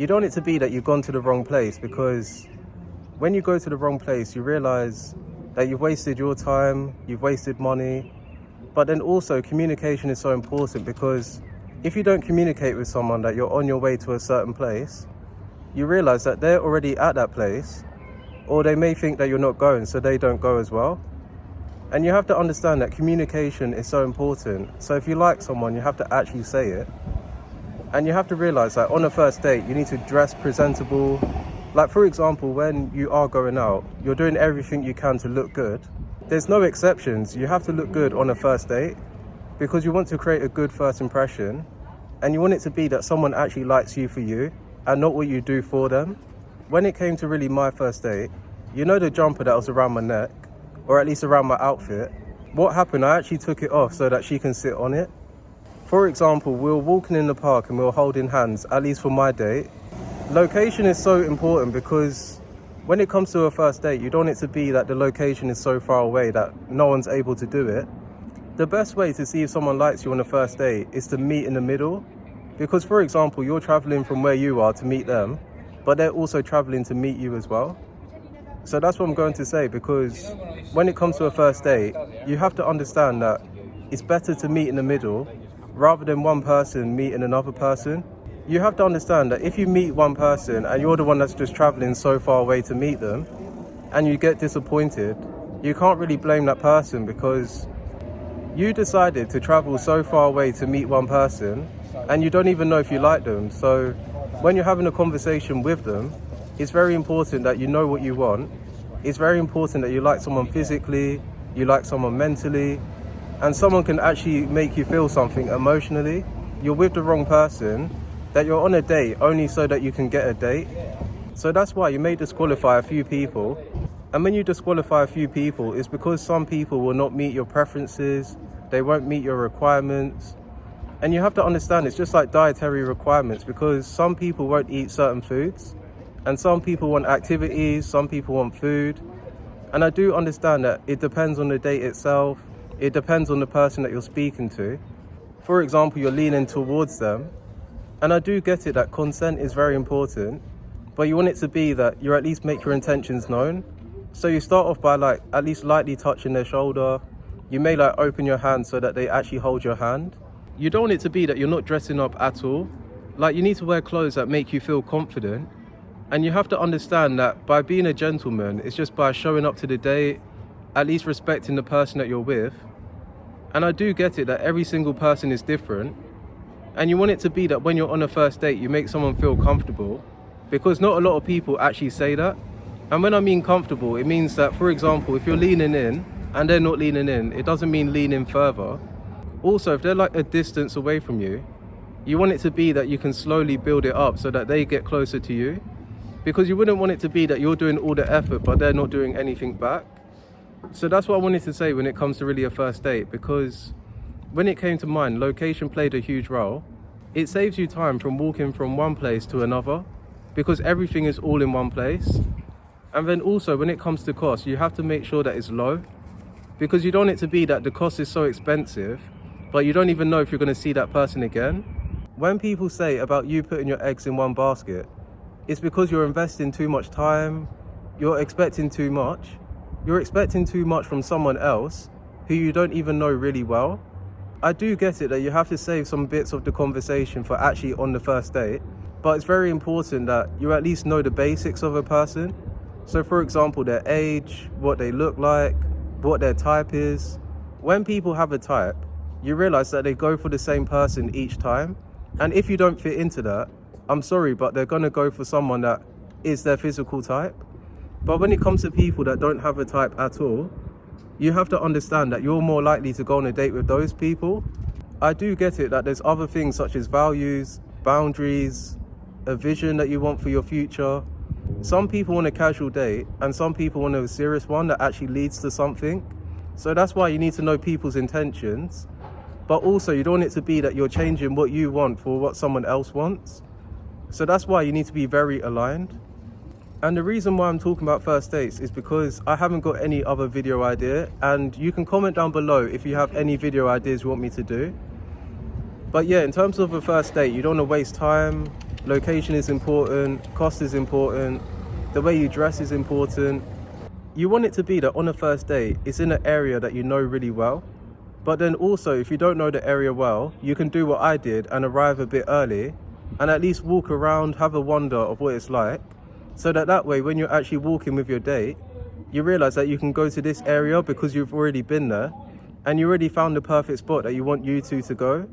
you don't want it to be that you've gone to the wrong place, because when you go to the wrong place, you realize that you've wasted your time, you've wasted money. But then also communication is so important, because if you don't communicate with someone that you're on your way to a certain place, you realize that they're already at that place, or they may think that you're not going, so they don't go as well. And you have to understand that communication is so important. So if you like someone, you have to actually say it. And you have to realize that on a first date, you need to dress presentable. Like, for example, when you are going out, you're doing everything you can to look good. There's no exceptions. You have to look good on a first date, because you want to create a good first impression, and you want it to be that someone actually likes you for you and not what you do for them. When it came to really my first date, you know the jumper that was around my neck, or at least around my outfit, what happened, I actually took it off so that she can sit on it. For example, we were walking in the park and we were holding hands, at least for my date. Location is so important, because when it comes to a first date, you don't want it to be that the location is so far away that no one's able to do it. The best way to see if someone likes you on a first date is to meet in the middle. Because, for example, you're traveling from where you are to meet them, but they're also traveling to meet you as well. So that's what I'm going to say, because when it comes to a first date, you have to understand that it's better to meet in the middle rather than one person meeting another person. You have to understand that if you meet one person and you're the one that's just traveling so far away to meet them, and you get disappointed, you can't really blame that person, because you decided to travel so far away to meet one person and you don't even know if you like them. So when you're having a conversation with them, it's very important that you know what you want. It's very important that you like someone physically, you like someone mentally, and someone can actually make you feel something emotionally. You're with the wrong person, that you're on a date only so that you can get a date. So that's why you may disqualify a few people. And when you disqualify a few people, it's because some people will not meet your preferences, they won't meet your requirements. And you have to understand, it's just like dietary requirements, because some people won't eat certain foods, and some people want activities, some people want food. And I do understand that it depends on the date itself, it depends on the person that you're speaking to. For example, you're leaning towards them, and I do get it that consent is very important, but you want it to be that you at least make your intentions known. So you start off by at least lightly touching their shoulder. You may open your hand so that they actually hold your hand. You don't want it to be that you're not dressing up at all. You need to wear clothes that make you feel confident. And you have to understand that by being a gentleman, it's just by showing up to the date, at least respecting the person that you're with. And I do get it that every single person is different. And you want it to be that when you're on a first date, you make someone feel comfortable, because not a lot of people actually say that. And when I mean comfortable, it means that, for example, if you're leaning in and they're not leaning in, it doesn't mean lean in further. Also, if they're a distance away from you, you want it to be that you can slowly build it up so that they get closer to you, because you wouldn't want it to be that you're doing all the effort but they're not doing anything back. So that's what I wanted to say when it comes to really a first date, because when it came to mine, location played a huge role. It saves you time from walking from one place to another, because everything is all in one place. And then also, when it comes to cost, you have to make sure that it's low, because you don't want it to be that the cost is so expensive but you don't even know if you're going to see that person again. When people say about you putting your eggs in one basket, it's because you're investing too much time, you're expecting too much. You're expecting too much from someone else who you don't even know really well. I do get it that you have to save some bits of the conversation for actually on the first date, but it's very important that you at least know the basics of a person. So for example, their age, what they look like, what their type is. When people have a type, you realize that they go for the same person each time. And if you don't fit into that, I'm sorry, but they're gonna go for someone that is their physical type. But when it comes to people that don't have a type at all, you have to understand that you're more likely to go on a date with those people. I do get it that there's other things such as values, boundaries, a vision that you want for your future. Some people want a casual date and some people want a serious one that actually leads to something. So that's why you need to know people's intentions. But also you don't want it to be that you're changing what you want for what someone else wants. So that's why you need to be very aligned. And the reason why I'm talking about first dates is because I haven't got any other video idea, and you can comment down below if you have any video ideas you want me to do. But yeah, in terms of a first date, you don't want to waste time, Location is important, cost is important, the way you dress is important. You want it to be that on a first date, it's in an area that you know really well. But then also, if you don't know the area well, you can do what I did and arrive a bit early and at least walk around, have a wonder of what it's like. So that way, when you're actually walking with your date, you realize that you can go to this area because you've already been there and you already found the perfect spot that you want you two to go.